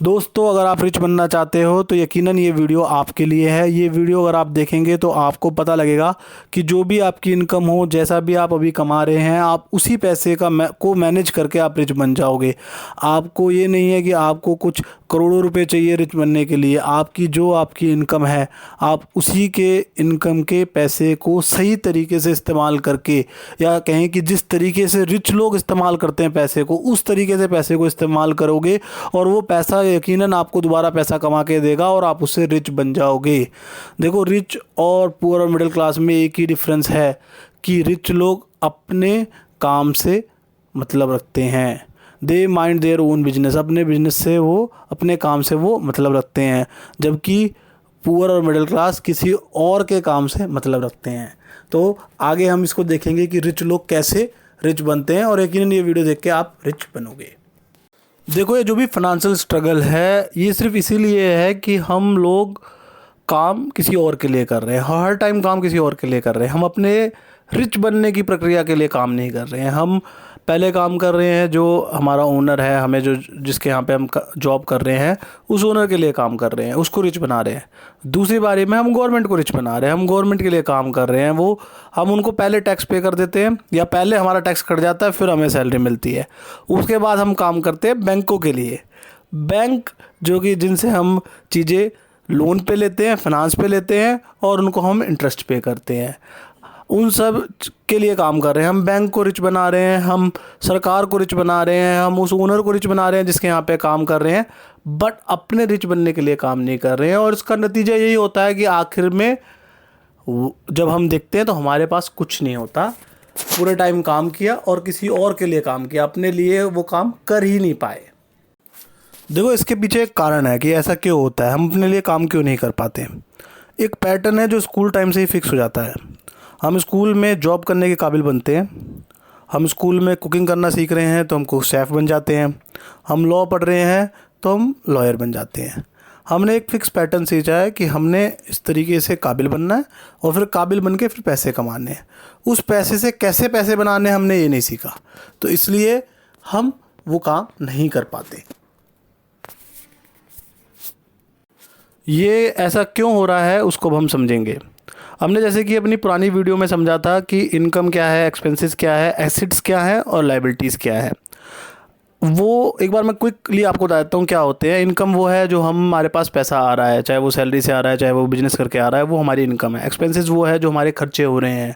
दोस्तों, अगर आप रिच बनना चाहते हो तो यकीनन ये वीडियो आपके लिए है। ये वीडियो अगर आप देखेंगे तो आपको पता लगेगा कि जो भी आपकी इनकम हो, जैसा भी आप अभी कमा रहे हैं, आप उसी पैसे को मैनेज करके आप रिच बन जाओगे। आपको ये नहीं है कि आपको कुछ करोड़ों रुपए चाहिए रिच बनने के लिए। आपकी इनकम है, आप उसी के इनकम के पैसे को सही तरीके से इस्तेमाल करके, या कहें कि जिस तरीके से रिच लोग इस्तेमाल करते हैं पैसे को, उस तरीके से पैसे को इस्तेमाल करोगे और वो पैसा यकीनन आपको दोबारा पैसा कमा के देगा और आप उससे रिच बन जाओगे। देखो, रिच और पुअर और मिडिल क्लास में एक ही डिफरेंस है कि रिच लोग अपने काम से मतलब रखते हैं। दे माइंड देयर ओन बिजनेस, अपने बिजनेस से वो, अपने काम से वो मतलब रखते हैं, जबकि पुअर और मिडिल क्लास किसी और के काम से मतलब रखते हैं। तो आगे हम इसको देखेंगे कि रिच लोग कैसे रिच बनते हैं, और यकीनन ये वीडियो देख के आप रिच बनोगे। देखो, ये जो भी फाइनेंशियल स्ट्रगल है, ये सिर्फ इसीलिए है कि हम लोग काम किसी और के लिए कर रहे हैं। हर टाइम काम किसी और के लिए कर रहे हैं। हम अपने रिच बनने की प्रक्रिया के लिए काम नहीं कर रहे हैं। हम पहले काम कर रहे हैं जो हमारा ओनर है, हमें जो जिसके यहाँ पे हम जॉब कर रहे हैं, उस ओनर के लिए काम कर रहे हैं, उसको रिच बना रहे हैं। दूसरी बारी में हम गवर्नमेंट को रिच बना रहे हैं, हम गवर्नमेंट के लिए काम कर रहे हैं। वो हम उनको पहले टैक्स पे कर देते हैं, या पहले हमारा टैक्स कट जाता है, फिर हमें सैलरी मिलती है। उसके बाद हम काम करते हैं बैंकों के लिए। बैंक जो कि जिनसे हम चीज़ें लोन पे लेते हैं, फाइनेंस पे लेते हैं, और उनको हम इंटरेस्ट पे करते हैं। उन सब के लिए काम कर रहे हैं। हम बैंक को रिच बना रहे हैं, हम सरकार को रिच बना रहे हैं, हम उस ओनर को रिच बना रहे हैं जिसके यहाँ पे काम कर रहे हैं, बट अपने रिच बनने के लिए काम नहीं कर रहे हैं। और इसका नतीजा यही होता है कि आखिर में जब हम देखते हैं तो हमारे पास कुछ नहीं होता। पूरे टाइम काम किया और किसी और के लिए काम किया, अपने लिए वो काम कर ही नहीं पाए। देखो, इसके पीछे एक कारण है कि ऐसा क्यों होता है, हम अपने लिए काम क्यों नहीं कर पाते। एक पैटर्न है जो स्कूल टाइम से ही फिक्स हो जाता है। हम स्कूल में जॉब करने के काबिल बनते हैं, हम स्कूल में कुकिंग करना सीख रहे हैं तो हमको शेफ़ बन जाते हैं, हम लॉ पढ़ रहे हैं तो हम लॉयर बन जाते हैं। हमने एक फ़िक्स पैटर्न सीखा है कि हमने इस तरीके से काबिल बनना है, और फिर काबिल बन के फिर पैसे कमाने हैं। उस पैसे से कैसे पैसे बनाने हमने ये नहीं सीखा, तो इसलिए हम वो काम नहीं कर पाते। ये ऐसा क्यों हो रहा है उसको हम समझेंगे। हमने जैसे कि अपनी पुरानी वीडियो में समझा था कि इनकम क्या है, एक्सपेंसेस क्या है, एसेट्स क्या है और लायबिलिटीज़ क्या है। वो एक बार मैं क्विकली आपको बता देता हूँ क्या होते हैं। इनकम वो है जो हमारे पास पैसा आ रहा है, चाहे वो सैलरी से आ रहा है, चाहे वो बिजनेस करके आ रहा है, वो हमारी इनकम है। एक्सपेंसेस वो है जो हमारे खर्चे हो रहे हैं,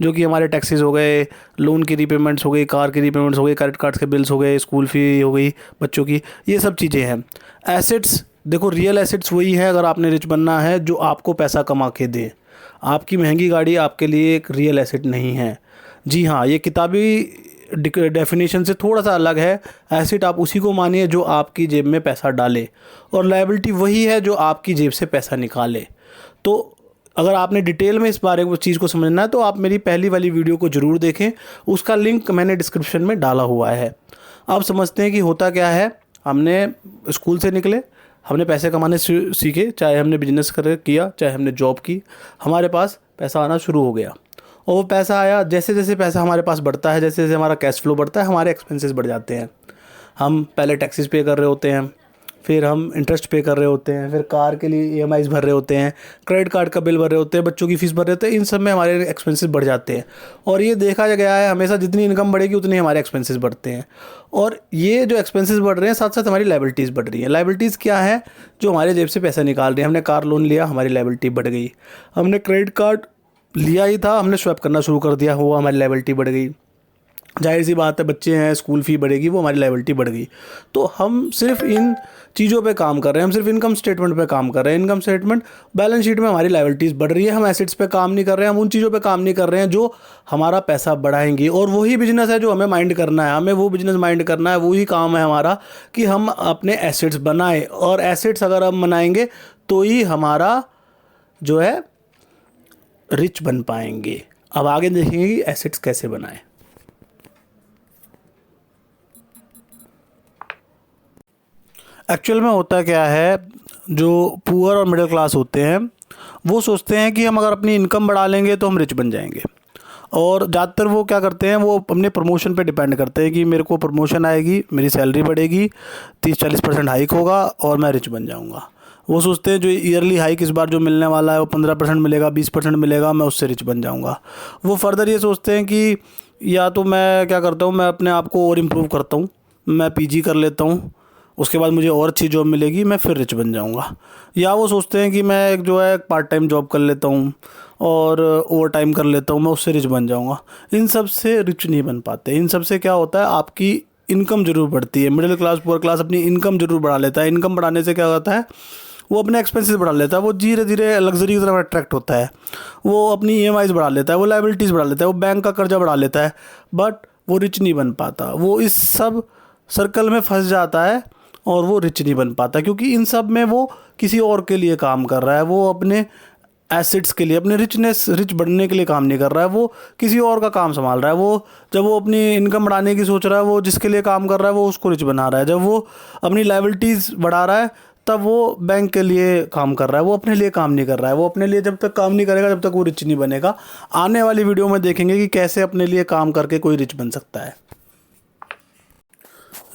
जो कि हमारे टैक्सेस हो गए, लोन की रीपेमेंट्स हो गई, कार की रीपेमेंट्स हो गई, क्रेडिट कार्ड्स के बिल्स हो गए, स्कूल फ़ी हो गई बच्चों की, ये सब चीज़ें हैं। एसेट्स, देखो रियल एसेट्स वही है, अगर आपने रिच बनना है, जो आपको पैसा कमा के दे। आपकी महंगी गाड़ी आपके लिए एक रियल एसेट नहीं है। जी हाँ, ये किताबी डेफिनेशन से थोड़ा सा अलग है। एसेट आप उसी को मानिए जो आपकी जेब में पैसा डाले, और लायबिलिटी वही है जो आपकी जेब से पैसा निकाले। तो अगर आपने डिटेल में इस बारे में चीज़ को समझना है तो आप मेरी पहली वाली वीडियो को ज़रूर देखें, उसका लिंक मैंने डिस्क्रिप्शन में डाला हुआ है। अब समझते हैं कि होता क्या है। हमने स्कूल से निकले, हमने पैसे कमाने सीखे, चाहे हमने बिजनेस किया, चाहे हमने जॉब की, हमारे पास पैसा आना शुरू हो गया। और वो पैसा आया, जैसे जैसे पैसा हमारे पास बढ़ता है, जैसे जैसे हमारा कैश फ्लो बढ़ता है, हमारे एक्सपेंसेस बढ़ जाते हैं। हम पहले टैक्सेस पे कर रहे होते हैं, फिर हम इंटरेस्ट पे कर रहे होते हैं, फिर कार के लिए ईएमआईज़ भर रहे होते हैं, क्रेडिट कार्ड का बिल भर रहे होते हैं, बच्चों की फ़ीस भर रहे होते हैं। इन सब में हमारे एक्सपेंसेस बढ़ जाते हैं। और ये देखा गया है, हमेशा जितनी इनकम बढ़ेगी उतनी हमारे एक्सपेंसेस बढ़ते हैं। और ये जो एक्सपेंसेस बढ़ रहे हैं, साथ साथ हमारी लायबिलिटीज़ बढ़ रही है। लायबिलिटीज़ क्या है? जो हमारे जेब से पैसा निकाल रहे हैं। हमने कार लोन लिया, हमारी लायबिलिटी बढ़ गई। हमने क्रेडिट कार्ड लिया ही था, हमने स्वैप करना शुरू कर दिया, हुआ, हमारी लायबिलिटी बढ़ गई। जाहिर सी बात है, बच्चे हैं, स्कूल फ़ी बढ़ेगी, वो हमारी लायबिलिटी बढ़ गई। तो हम सिर्फ इन चीज़ों पे काम कर रहे हैं, हम सिर्फ इनकम स्टेटमेंट पे काम कर रहे हैं। इनकम स्टेटमेंट, बैलेंस शीट में हमारी लायबिलिटीज़ बढ़ रही है, हम एसेट्स पे काम नहीं कर रहे हैं, हम उन चीज़ों पे काम नहीं कर रहे हैं जो हमारा पैसा बढ़ाएंगी। और वही बिजनेस है जो हमें माइंड करना है, हमें वो बिजनेस माइंड करना है, वही काम है हमारा कि हम अपने एसेट्स बनाएं। और एसेट्स अगर हम बनाएंगे तो ही हमारा जो है रिच बन पाएंगे। अब आगे देखेंगे कि एसेट्स कैसे बनाएं। एक्चुअल में होता क्या है, जो पुअर और मिडिल क्लास होते हैं वो सोचते हैं कि हम अगर अपनी इनकम बढ़ा लेंगे तो हम रिच बन जाएंगे। और ज़्यादातर वो क्या करते हैं, वो अपने प्रमोशन पे डिपेंड करते हैं कि मेरे को प्रमोशन आएगी, मेरी सैलरी बढ़ेगी, 30-40% हाइक होगा और मैं रिच बन जाऊँगा। वो सोचते हैं जो ईयरली हाइक इस बार जो मिलने वाला है वो 15% मिलेगा, 20% मिलेगा, मैं उससे रिच बन जाऊँगा। वो फर्दर ये सोचते हैं कि या तो मैं क्या करता हूँ, मैं अपने आप को और इम्प्रूव करता हूँ, मैं पीजी कर लेता हूँ, उसके बाद मुझे और अच्छी जॉब मिलेगी, मैं फिर रिच बन जाऊँगा। या वो सोचते हैं कि मैं एक जो है पार्ट टाइम जॉब कर लेता हूँ और ओवर टाइम कर लेता हूँ, मैं उससे रिच बन जाऊँगा। इन सब से रिच नहीं बन पाते। इन सब से क्या होता है, आपकी इनकम ज़रूर बढ़ती है। मिडिल क्लास पुअर क्लास अपनी इनकम ज़रूर बढ़ा लेता है। इनकम बढ़ाने से क्या होता है, वो अपने एक्सपेंसेस बढ़ा लेता है, वो धीरे धीरे लग्जरी की तरफ अट्रैक्ट होता है, वो अपनी ईएमआईज बढ़ा लेता है, वो लाइबिलिटीज़ बढ़ा लेता है, वो बैंक का कर्जा बढ़ा लेता है, बट वो रिच नहीं बन पाता। वो इस सब सर्कल में फंस जाता है और वो रिच नहीं बन पाता, क्योंकि इन सब में वो किसी और के लिए काम कर रहा है, वो अपने एसेट्स के लिए, अपने रिच बढ़ने के लिए काम नहीं कर रहा है, वो किसी और का काम संभाल रहा है। वो जब वो अपनी इनकम बढ़ाने की सोच रहा है, वो जिसके लिए काम कर रहा है वो उसको रिच बना रहा है। जब वो अपनी लायबिलिटीज़ बढ़ा रहा है तब वो बैंक के लिए काम कर रहा है, वो अपने लिए काम नहीं कर रहा है। वो अपने लिए जब तक काम नहीं करेगा, जब तक वो रिच नहीं बनेगा। आने वाली वीडियो में देखेंगे कि कैसे अपने लिए काम करके कोई रिच बन सकता है।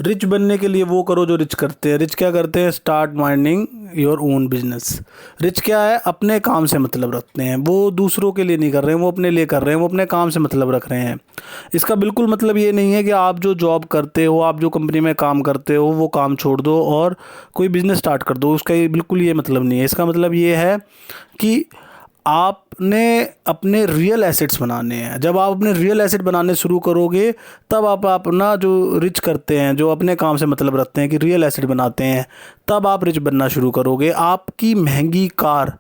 रिच बनने के लिए वो करो जो रिच करते हैं। रिच क्या करते हैं, start minding your own business. Rich क्या है, अपने काम से मतलब रखते हैं, वो दूसरों के लिए नहीं कर रहे हैं, वो अपने लिए कर रहे हैं, वो अपने काम से मतलब रख रहे हैं। इसका बिल्कुल मतलब ये नहीं है कि आप जो जॉब करते हो, आप जो कंपनी में काम करते हो, वो काम छोड़ दो और कोई बिजनेस स्टार्ट कर दो। उसका बिल्कुल ये मतलब नहीं है। इसका मतलब ये है कि आपने अपने रियल एसेट्स बनाने हैं। जब आप अपने रियल एसेट बनाने शुरू करोगे तब आप अपना जो रिच करते हैं, जो अपने काम से मतलब रखते हैं कि रियल एसेट बनाते हैं, तब आप रिच बनना शुरू करोगे। आपकी महंगी कार,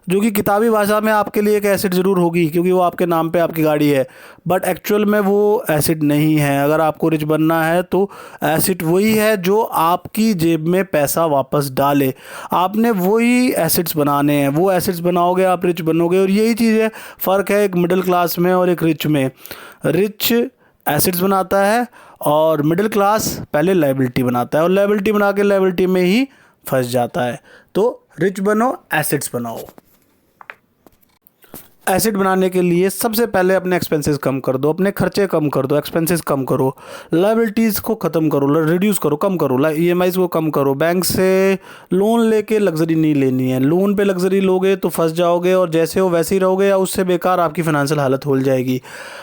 जो कि किताबी भाषा में आपके लिए एक एसेट ज़रूर होगी क्योंकि वो आपके नाम पे आपकी गाड़ी है, बट एक्चुअल में वो एसेट नहीं है। अगर आपको रिच बनना है तो एसेट वही है जो आपकी जेब में पैसा वापस डाले। आपने वही एसेट्स बनाने हैं, वो एसेट्स बनाओगे आप रिच बनोगे। और यही चीज़ है, फ़र्क है एक मिडिल क्लास में और एक रिच में। रिच एसेट्स बनाता है और मिडिल क्लास पहले लायबिलिटी बनाता है और लायबिलिटी बना के लायबिलिटी में ही फंस जाता है। तो रिच बनो, एसेट्स बनाओ। एसेट बनाने के लिए सबसे पहले अपने एक्सपेंसेस कम कर दो, अपने खर्चे कम कर दो, एक्सपेंसेस कम करो, लायबिलिटीज़ को ख़त्म करो, रिड्यूस करो, कम करो, ईएमआईज़ को कम करो। बैंक से लोन लेके लग्जरी नहीं लेनी है। लोन पे लग्जरी लोगे तो फंस जाओगे और जैसे हो वैसे ही रहोगे या उससे बेकार आपकी फ़ाइनेंशियल हालत हो जाएगी।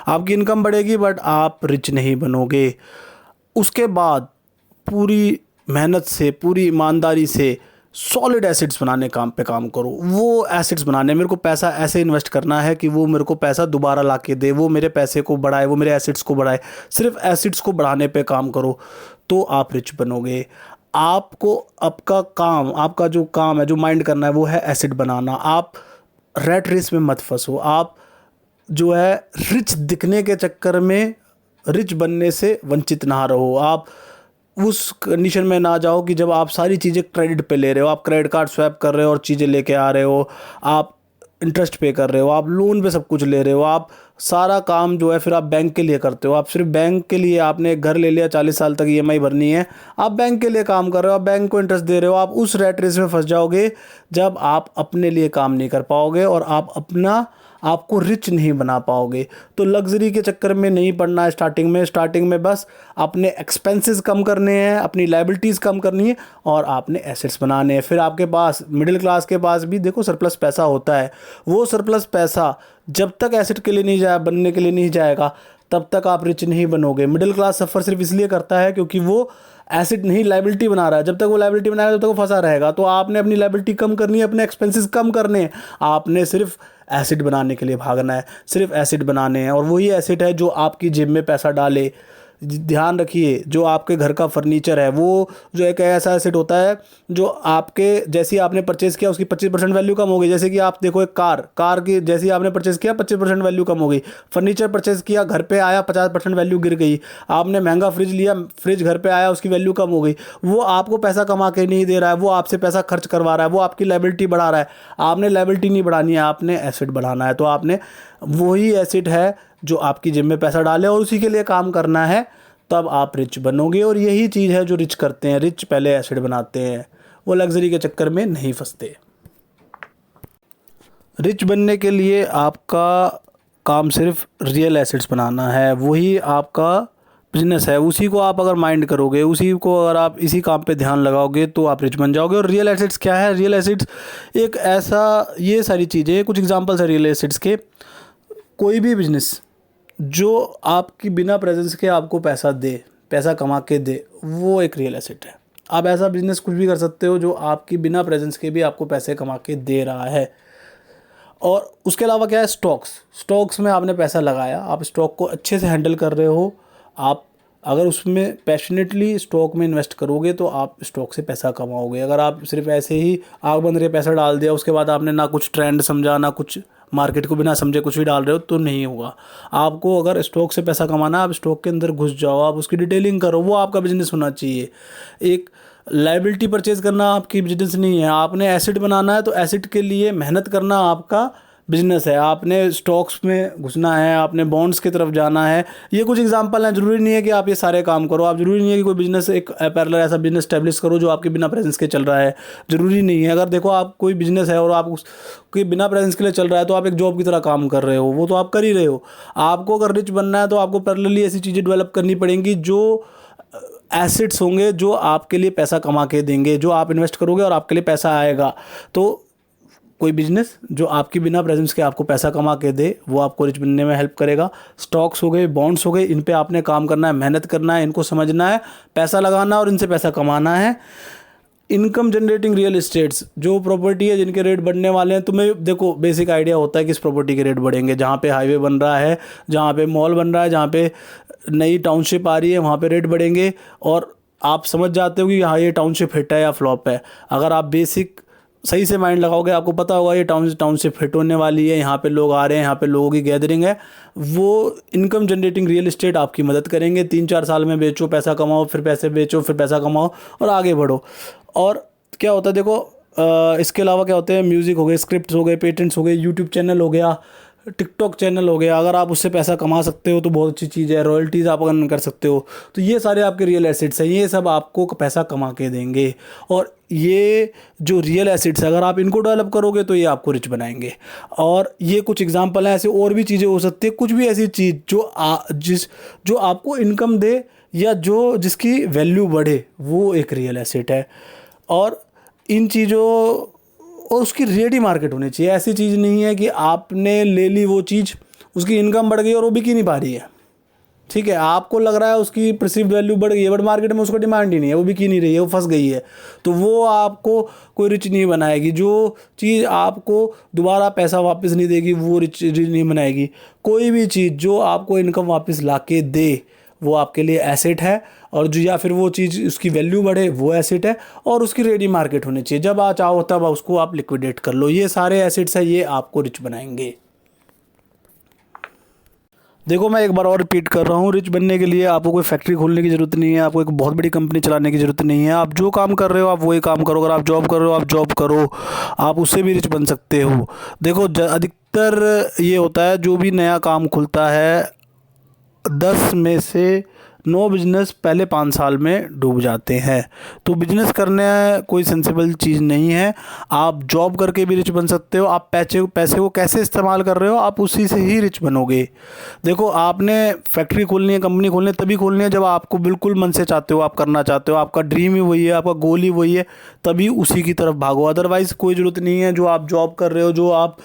आपकी इनकम बढ़ेगी बट आप रिच नहीं बनोगे। उसके बाद पूरी मेहनत से, पूरी ईमानदारी से सॉलिड एसेट्स बनाने काम पे काम करो। वो एसेट्स बनाने, मेरे को पैसा ऐसे इन्वेस्ट करना है कि वो मेरे को पैसा दोबारा ला के दे, वो मेरे पैसे को बढ़ाए, वो मेरे एसेट्स को बढ़ाए। सिर्फ एसेट्स को बढ़ाने पे काम करो तो आप रिच बनोगे। आपको आपका जो काम है, जो माइंड करना है, वो है एसेट बनाना। आप रैट रेस में मत फंसो। आप जो है रिच दिखने के चक्कर में रिच बनने से वंचित ना रहो। आप उस कंडीशन में ना जाओ कि जब आप सारी चीज़ें क्रेडिट पे ले रहे हो, आप क्रेडिट कार्ड स्वैप कर रहे हो और चीज़ें लेके आ रहे हो, आप इंटरेस्ट पे कर रहे हो, आप लोन पे सब कुछ ले रहे हो, आप सारा काम जो है फिर आप बैंक के लिए करते हो। आप सिर्फ बैंक के लिए, आपने एक घर ले लिया, 40 साल तक ईएमआई भरनी है, आप बैंक के लिए काम कर रहे हो, आप बैंक को इंटरेस्ट दे रहे हो। आप उस रैट रेस में फंस जाओगे जब आप अपने लिए काम नहीं कर पाओगे और आपको रिच नहीं बना पाओगे। तो लग्जरी के चक्कर में नहीं पड़ना है। स्टार्टिंग में बस अपने एक्सपेंसेस कम करने हैं, अपनी लायबिलिटीज़ कम करनी है और आपने एसेट्स बनाने हैं। फिर आपके पास, मिडिल क्लास के पास भी देखो सरप्लस पैसा होता है। वो सरप्लस पैसा जब तक एसेट के लिए नहीं जाए, बनने के लिए नहीं जाएगा, तब तक आप रिच नहीं बनोगे। मिडिल क्लास सफ़र सिर्फ इसलिए करता है क्योंकि वो एसेट नहीं, लायबिलिटी बना रहा है। जब तक वो लायबिलिटी बनाएगा तब तक वो फंसा रहेगा। तो आपने अपनी लायबिलिटी कम करनी है, अपने एक्सपेंसेस कम करने हैं। आपने सिर्फ एसेट बनाने के लिए भागना है, सिर्फ एसेट बनाने हैं। और वही एसेट है जो आपकी जेब में पैसा डाले। ध्यान रखिए, जो आपके घर का फर्नीचर है वो जो एक ऐसा एसेट होता है जो आपके, जैसे ही आपने परचेज़ किया उसकी 25% वैल्यू कम हो गई। जैसे कि आप देखो एक कार की जैसे ही आपने परचेज़ किया 25% वैल्यू कम हो गई। फर्नीचर परचेज़ किया, घर पे आया, 50% वैल्यू गिर गई। आपने महंगा फ्रिज लिया, फ्रिज घर पे आया, उसकी वैल्यू कम हो गई। वो आपको पैसा कमा के नहीं दे रहा है, वो आपसे पैसा खर्च करवा रहा है, वो आपकी लायबिलिटी बढ़ा रहा है। आपने लायबिलिटी नहीं बढ़ानी है, आपने एसेट बढ़ाना है। तो आपने वही एसेट है जो आपकी जेब में पैसा डाले और उसी के लिए काम करना है, तब आप रिच बनोगे। और यही चीज़ है जो रिच करते हैं। रिच पहले एसेट बनाते हैं, वो लग्जरी के चक्कर में नहीं फंसते। रिच बनने के लिए आपका काम सिर्फ रियल एसेट्स बनाना है, वही आपका बिजनेस है। उसी को आप अगर माइंड करोगे, उसी को अगर आप इसी काम पे ध्यान लगाओगे तो आप रिच बन जाओगे। और रियल एसेट्स क्या है? रियल एसेट्स एक ऐसा, ये सारी चीज़ें, कुछ एग्जांपल्स है रियल एसेट्स के। कोई भी बिजनेस जो आपकी बिना प्रेजेंस के आपको पैसा दे, पैसा कमा के दे, वो एक रियल एसेट है। आप ऐसा बिजनेस कुछ भी कर सकते हो जो आपकी बिना प्रेजेंस के भी आपको पैसे कमा के दे रहा है। और उसके अलावा क्या है? स्टॉक्स में आपने पैसा लगाया, आप स्टॉक को अच्छे से हैंडल कर रहे हो। आप अगर उसमें पैशनेटली स्टॉक में इन्वेस्ट करोगे तो आप स्टॉक से पैसा कमाओगे। अगर आप सिर्फ ऐसे ही आग बंद रहे पैसा डाल दिया, उसके बाद आपने ना कुछ ट्रेंड समझा, ना कुछ मार्केट को बिना समझे कुछ भी डाल रहे हो, तो नहीं होगा। आपको अगर स्टॉक से पैसा कमाना, आप स्टॉक के अंदर घुस जाओ, आप उसकी डिटेलिंग करो, वो आपका बिजनेस होना चाहिए। एक लायबिलिटी परचेज करना आपकी बिजनेस नहीं है। आपने एसेट बनाना है तो एसेट के लिए मेहनत करना आपका बिजनेस है। आपने स्टॉक्स में घुसना है, आपने बॉन्ड्स की तरफ जाना है। ये कुछ एग्जांपल हैं, ज़रूरी नहीं है कि आप ये सारे काम करो। आप ज़रूरी नहीं है कि कोई बिजनेस, एक पैरेलल ऐसा बिजनेस स्टैब्लिश करो जो आपके बिना प्रेजेंस के चल रहा है। ज़रूरी नहीं है। अगर देखो आप कोई बिजनेस है और आप उसके बिना प्रेजेंस के लिए चल रहा है तो आप एक जॉब की तरह काम कर रहे हो, वो तो आप कर ही रहे हो। आपको अगर रिच बनना है तो आपको पैरेलली ऐसी चीज़ें डेवलप करनी पड़ेंगी जो एसेट्स होंगे, जो आपके लिए पैसा कमा के देंगे, जो आप इन्वेस्ट करोगे और आपके लिए पैसा आएगा। तो कोई बिजनेस जो आपकी बिना प्रेजेंस के आपको पैसा कमा के दे, वो आपको रिच बनने में हेल्प करेगा। स्टॉक्स हो गए, बॉन्ड्स हो गए, इन पे आपने काम करना है, मेहनत करना है, इनको समझना है, पैसा लगाना और इनसे पैसा कमाना है। इनकम जनरेटिंग रियल एस्टेट्स, जो प्रॉपर्टी है जिनके रेट बढ़ने वाले हैं, तुम्हें देखो बेसिक आइडिया होता है कि इस प्रॉपर्टी के रेट बढ़ेंगे। जहाँ पे हाईवे बन रहा है, जहाँ पे मॉल बन रहा है, जहाँ पे नई टाउनशिप आ रही है, वहाँ पे रेट बढ़ेंगे। और आप समझ जाते हो कि हाँ ये टाउनशिप हिट है या फ्लॉप है। अगर आप बेसिक सही से माइंड लगाओगे, आपको पता होगा ये टाउनशिप हिट होने वाली है, यहाँ पे लोग आ रहे हैं, यहाँ पे लोगों की गैदरिंग है। वो इनकम जनरेटिंग रियल एस्टेट आपकी मदद करेंगे। 3-4 साल में बेचो, पैसा कमाओ, फिर पैसे बेचो, फिर पैसा कमाओ और आगे बढ़ो। और क्या होता है देखो, इसके अलावा क्या होते हैं? म्यूज़िक हो गए, स्क्रिप्ट्स हो गए, पेटेंट्स हो गए, यूट्यूब चैनल हो गया, टिकटॉक चैनल हो गया। अगर आप उससे पैसा कमा सकते हो तो बहुत अच्छी चीज़ है। रॉयल्टीज़ आप अर्न कर सकते हो। तो ये सारे आपके रियल एसेट्स हैं, ये सब आपको पैसा कमा के देंगे। और ये जो रियल एसेट्स है, अगर आप इनको डेवलप करोगे तो ये आपको रिच बनाएंगे। और ये कुछ एग्जांपल हैं, ऐसे और भी चीज़ें हो सकती है। कुछ भी ऐसी चीज़ जो आपको इनकम दे या जिसकी वैल्यू बढ़े, वो एक रियल एसेट है। और इन चीज़ों, और उसकी रेडी मार्केट होनी चाहिए। ऐसी चीज़ नहीं है कि आपने ले ली वो चीज़, उसकी इनकम बढ़ गई और वो बिक ही नहीं पा रही है। ठीक है, आपको लग रहा है उसकी परसीव्ड वैल्यू बढ़ गई है, बट मार्केट में उसको डिमांड ही नहीं है, वो बिक ही नहीं रही है, वो फंस गई है। तो वो आपको कोई रिच नहीं बनाएगी। जो चीज़ आपको दोबारा पैसा वापस नहीं देगी, वो रिच नहीं बनाएगी। कोई भी चीज़ जो आपको इनकम वापस ला के दे, वो आपके लिए एसेट है। और जो, या फिर वो चीज़ उसकी वैल्यू बढ़े, वो एसेट है। और उसकी रेडी मार्केट होनी चाहिए, जब आप चाहो तब उसको आप लिक्विडेट कर लो। ये सारे एसेट्स हैं, ये आपको रिच बनाएंगे। देखो मैं एक बार और रिपीट कर रहा हूँ, रिच बनने के लिए आपको कोई फैक्ट्री खोलने की ज़रूरत नहीं है, आपको एक बहुत बड़ी कंपनी चलाने की ज़रूरत नहीं है। आप जो काम कर रहे हो आप वही काम करो। अगर आप जॉब कर रहे हो आप जॉब करो, आप उससे भी रिच बन सकते हो। देखो अधिकतर ये होता है, जो भी नया काम खुलता है 10 में से 9 बिजनेस पहले 5 साल में डूब जाते हैं। तो बिजनेस करना कोई सेंसिबल चीज़ नहीं है। आप जॉब करके भी रिच बन सकते हो। आप पैसे को कैसे इस्तेमाल कर रहे हो, आप उसी से ही रिच बनोगे। देखो आपने फैक्ट्री खोलनी है, कंपनी खोलनी है, तभी खोलनी है जब आपको बिल्कुल मन से चाहते हो, आप करना चाहते हो, आपका ड्रीम ही वही है, आपका गोल ही वही है, तभी उसी की तरफ भागो। अदरवाइज़ कोई ज़रूरत नहीं है। जो आप जॉब कर रहे हो, जो आप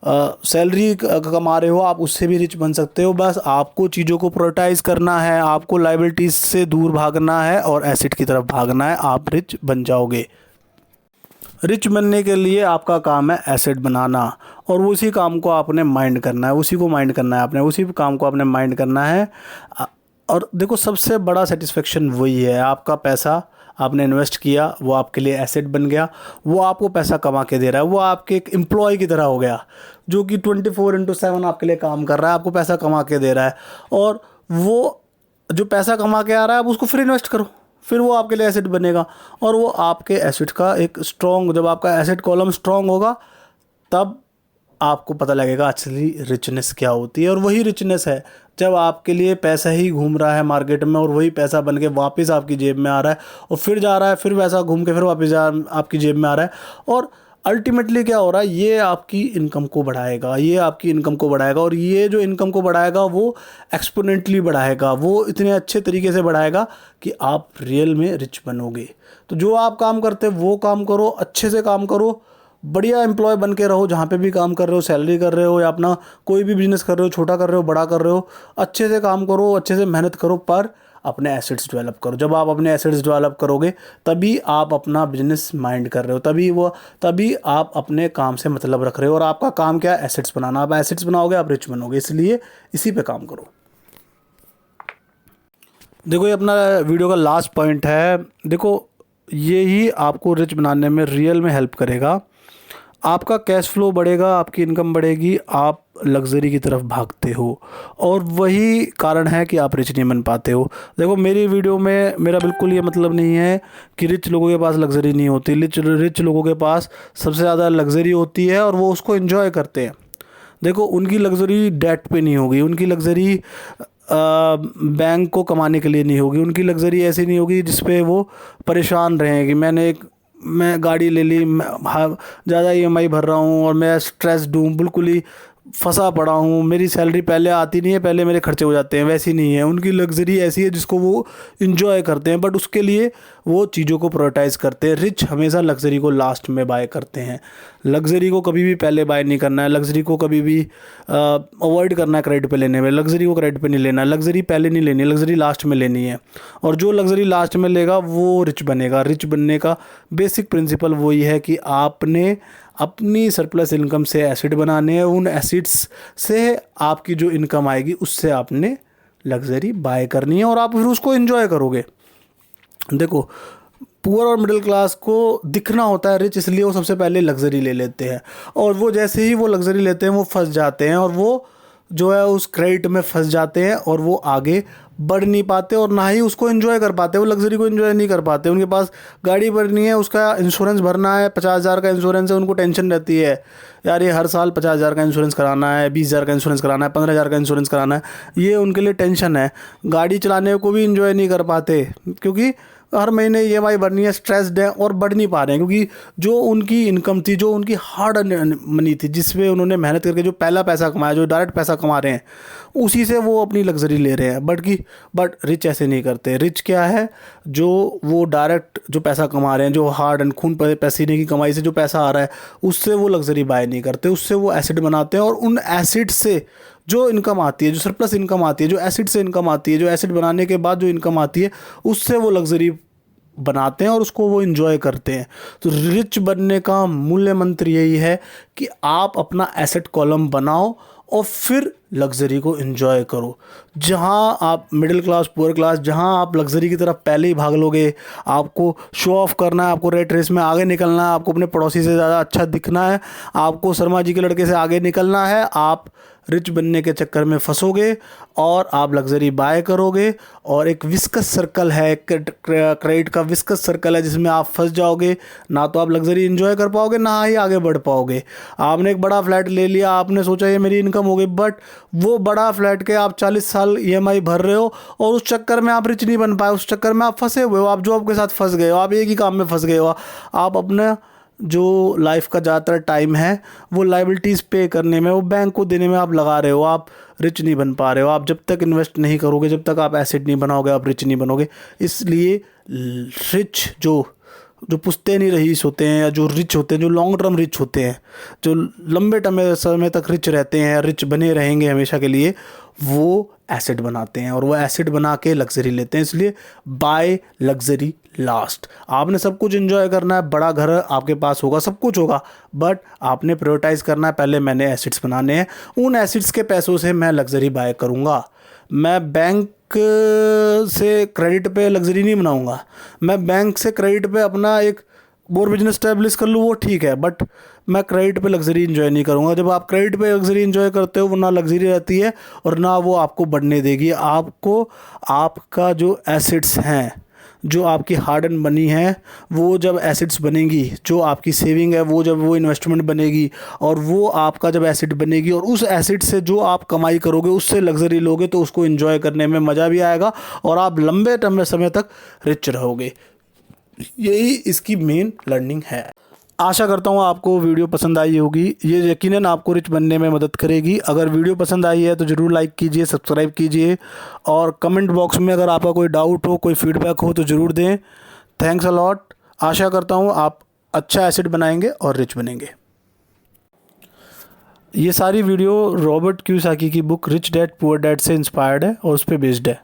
सैलरी कमा रहे हो, आप उससे भी रिच बन सकते हो। बस आपको चीज़ों को प्रायोरिटाइज करना है, आपको लायबिलिटीज से दूर भागना है और एसेट की तरफ भागना है, आप रिच बन जाओगे। रिच बनने के लिए आपका काम है एसेट बनाना, और उसी काम को आपने माइंड करना है, उसी को माइंड करना है आपने, उसी काम को आपने माइंड करना है। और देखो सबसे बड़ा सेटिस्फेक्शन वही है, आपका पैसा आपने इन्वेस्ट किया, वो आपके लिए एसेट बन गया, वो आपको पैसा कमा के दे रहा है, वो आपके एक एम्प्लॉय की तरह हो गया जो कि 24/7 आपके लिए काम कर रहा है, आपको पैसा कमा के दे रहा है। और वो जो पैसा कमा के आ रहा है, आप उसको फिर इन्वेस्ट करो, फिर वो आपके लिए एसेट बनेगा। और वो आपके एसेट का एक स्ट्रॉन्ग, जब आपका एसेट कॉलम स्ट्रॉन्ग होगा तब आपको पता लगेगा असली रिचनेस क्या होती है। और वही रिचनेस है जब आपके लिए पैसा ही घूम रहा है मार्केट में, और वही पैसा बन के वापस आपकी जेब में आ रहा है, और फिर जा रहा है, फिर पैसा घूम के फिर वापस आपकी जेब में आ रहा है। और अल्टीमेटली क्या हो रहा है, ये आपकी इनकम को बढ़ाएगा, ये आपकी इनकम को बढ़ाएगा, और ये जो इनकम को बढ़ाएगा वो एक्सपोनेंटली बढ़ाएगा, वो इतने अच्छे तरीके से बढ़ाएगा कि आप रियल में रिच बनोगे। तो जो आप काम करते हो वो काम करो, अच्छे से काम करो, बढ़िया एम्प्लॉय बन के रहो, जहाँ पे भी काम कर रहे हो, सैलरी कर रहे हो या अपना कोई भी बिजनेस कर रहे हो, छोटा कर रहे हो बड़ा कर रहे हो, अच्छे से काम करो, अच्छे से मेहनत करो, पर अपने एसेट्स डेवलप करो। जब आप अपने एसेट्स डेवलप करोगे तभी आप अपना बिजनेस माइंड कर रहे हो, तभी आप अपने काम से मतलब रख रहे हो। और आपका काम क्या है? एसेट्स बनाना। आप एसेट्स बनाओगे आप रिच बनोगे, इसलिए इसी पे काम करो। देखो ये अपना वीडियो का लास्ट पॉइंट है। देखो ये ही आपको रिच बनाने में रियल में हेल्प करेगा। आपका कैश फ्लो बढ़ेगा, आपकी इनकम बढ़ेगी, आप लग्जरी की तरफ भागते हो, और वही कारण है कि आप रिच नहीं बन पाते हो। देखो मेरी वीडियो में मेरा बिल्कुल ये मतलब नहीं है कि रिच लोगों के पास लग्जरी नहीं होती। रिच लोगों के पास सबसे ज़्यादा लग्जरी होती है और वो उसको एंजॉय करते हैं। देखो उनकी लग्जरी डेट पे नहीं होगी, उनकी लग्जरी बैंक को कमाने के लिए नहीं होगी, उनकी लग्जरी ऐसी नहीं होगी जिस पे वो परेशान रहें कि मैं गाड़ी ले ली, ज़्यादा ईएमआई भर रहा हूँ और मैं स्ट्रेस्ड हूँ, बिल्कुल ही फंसा पड़ा हूँ, मेरी सैलरी पहले आती नहीं है, पहले मेरे खर्चे हो जाते हैं। वैसी नहीं है, उनकी लग्जरी ऐसी है जिसको वो इंजॉय करते हैं, बट उसके लिए वो चीज़ों को प्रायोरिटाइज़ करते हैं। रिच हमेशा लग्जरी को लास्ट में बाय करते हैं। लग्जरी को कभी भी पहले बाय नहीं करना है, लग्जरी को कभी भी अवॉइड करना है क्रेडिट पे लेने में, लग्जरी को क्रेडिट पे नहीं लेना है, लग्जरी पहले नहीं लेनी है, लग्जरी लास्ट में लेनी है। और जो लग्जरी लास्ट में लेगा वो रिच बनेगा। रिच बनने का बेसिक प्रिंसिपल वही है कि आपने अपनी सरप्लस इनकम से एसेट बनाने हैं, उन एसेट्स से आपकी जो इनकम आएगी उससे आपने लग्जरी बाय करनी है और आप फिर उसको एंजॉय करोगे। देखो पुअर और मिडिल क्लास को दिखना होता है रिच, इसलिए वो सबसे पहले लग्जरी ले लेते हैं, और वो जैसे ही वो लग्जरी लेते हैं वो फंस जाते हैं, और वो जो है उस क्रेडिट में फंस जाते हैं और वो आगे बढ़ नहीं पाते और ना ही उसको एंजॉय कर पाते। वो लग्जरी को एंजॉय नहीं कर पाते। उनके पास गाड़ी भरनी है, उसका इंश्योरेंस भरना है, 50,000 का इंश्योरेंस है, उनको टेंशन रहती है यार ये हर साल 50,000 का इंश्योरेंस कराना है, 20,000 का इंश्योरेंस कराना है, 15,000 का इंश्योरेंस कराना है, ये उनके लिए टेंशन है। गाड़ी चलाने को भी एंजॉय नहीं कर पाते क्योंकि हर महीने ईएमआई भरनी है, स्ट्रेस्ड है और बढ़ नहीं पा रहे हैं, क्योंकि जो उनकी इनकम थी, जो उनकी हार्ड मनी थी, जिसमें उन्होंने मेहनत करके जो पहला पैसा कमाया, जो डायरेक्ट पैसा कमा रहे हैं, उसी से वो अपनी लग्जरी ले रहे हैं। बट रिच ऐसे नहीं करते। रिच क्या है? जो वो डायरेक्ट जो पैसा कमा रहे हैं, जो हार्ड एंड खून पसीने की कमाई से जो पैसा आ रहा है, उससे वो लग्जरी बाय नहीं करते, उससे वो एसेट बनाते हैं, और उन एसेट से जो इनकम आती है, जो सरप्लस इनकम आती है, जो एसिड से इनकम आती है, जो एसिड बनाने के बाद जो इनकम आती है, उससे वो लग्जरी बनाते हैं और उसको वो एंजॉय करते हैं। तो रिच बनने का मूल्य मंत्र यही है कि आप अपना एसेट कॉलम बनाओ और फिर लग्जरी को एंजॉय करो। जहां आप मिडिल क्लास, पुअर क्लास, जहां आप लग्जरी की तरफ पहले ही भाग लोगे, आपको शो ऑफ करना है, आपको रेट रेस में आगे निकलना है, आपको अपने पड़ोसी से ज़्यादा अच्छा दिखना है, आपको शर्मा जी के लड़के से आगे निकलना है, आप रिच बनने के चक्कर में फंसोगे और आप लग्जरी बाय करोगे, और एक विस्कस सर्कल है, क्रेडिट का विस्कस सर्कल है जिसमें आप फंस जाओगे। ना तो आप लग्जरी एंजॉय कर पाओगे, ना ही आगे बढ़ पाओगे। आपने एक बड़ा फ्लैट ले लिया, आपने सोचा ये मेरी इनकम हो गई, बट वो बड़ा फ्लैट के आप 40 साल ईएमआई भर रहे हो और उस चक्कर में आप रिच नहीं बन पाए, उस चक्कर में आप फंसे हुए हो, आप जॉब के साथ फंस गए हो, आप एक ही काम में फंस गए हो। आप अपना जो लाइफ का ज़्यादातर टाइम है वो लाइबिलिटीज़ पे करने में, वो बैंक को देने में आप लगा रहे हो, आप रिच नहीं बन पा रहे हो। आप जब तक इन्वेस्ट नहीं करोगे, जब तक आप एसेट नहीं बनाओगे, आप रिच नहीं बनोगे। इसलिए रिच जो पुश्तैनी रईस होते हैं, या जो रिच होते हैं, जो लॉन्ग टर्म रिच होते हैं, जो लंबे समय तक रिच रहते हैं, रिच बने रहेंगे हमेशा के लिए, वो एसेट बनाते हैं और वो एसेट बना के लग्जरी लेते हैं। इसलिए बाय लग्जरी लास्ट। आपने सब कुछ एंजॉय करना है, बड़ा घर आपके पास होगा, सब कुछ होगा, बट आपने प्रायोरिटाइज करना है पहले मैंने एसेट्स बनाने हैं, उन एसेट्स के पैसों से मैं लग्जरी बाय करूँगा। मैं बैंक से क्रेडिट पे लग्जरी नहीं बनाऊंगा। मैं बैंक से क्रेडिट पे अपना एक और बिजनेस स्टैब्लिश कर लूँ, वो ठीक है, बट मैं क्रेडिट पे लग्जरी एंजॉय नहीं करूँगा। जब आप क्रेडिट पे लग्जरी एंजॉय करते हो, वो ना लग्जरी रहती है और ना वो आपको बढ़ने देगी। आपको आपका जो एसेट्स हैं, जो आपकी हार्ड एंड मनी है, वो जब एसेट्स बनेगी, जो आपकी सेविंग है वो जब वो इन्वेस्टमेंट बनेगी, और वो आपका जब एसेट बनेगी और उस एसेट से जो आप कमाई करोगे उससे लग्जरी लोगे, तो उसको एंजॉय करने में मज़ा भी आएगा और आप लंबे समय तक रिच रहोगे। यही इसकी मेन लर्निंग है। आशा करता हूँ आपको वीडियो पसंद आई होगी। ये यकीनन आपको रिच बनने में मदद करेगी। अगर वीडियो पसंद आई है तो ज़रूर लाइक कीजिए, सब्सक्राइब कीजिए और कमेंट बॉक्स में अगर आपका कोई डाउट हो, कोई फीडबैक हो तो ज़रूर दें। Thanks a lot. आशा करता हूँ आप अच्छा एसेट बनाएंगे और रिच बनेंगे। ये सारी वीडियो रॉबर्ट कियोसाकी की book rich dad poor dad से इंस्पायर्ड है और उस पर बेस्ड है।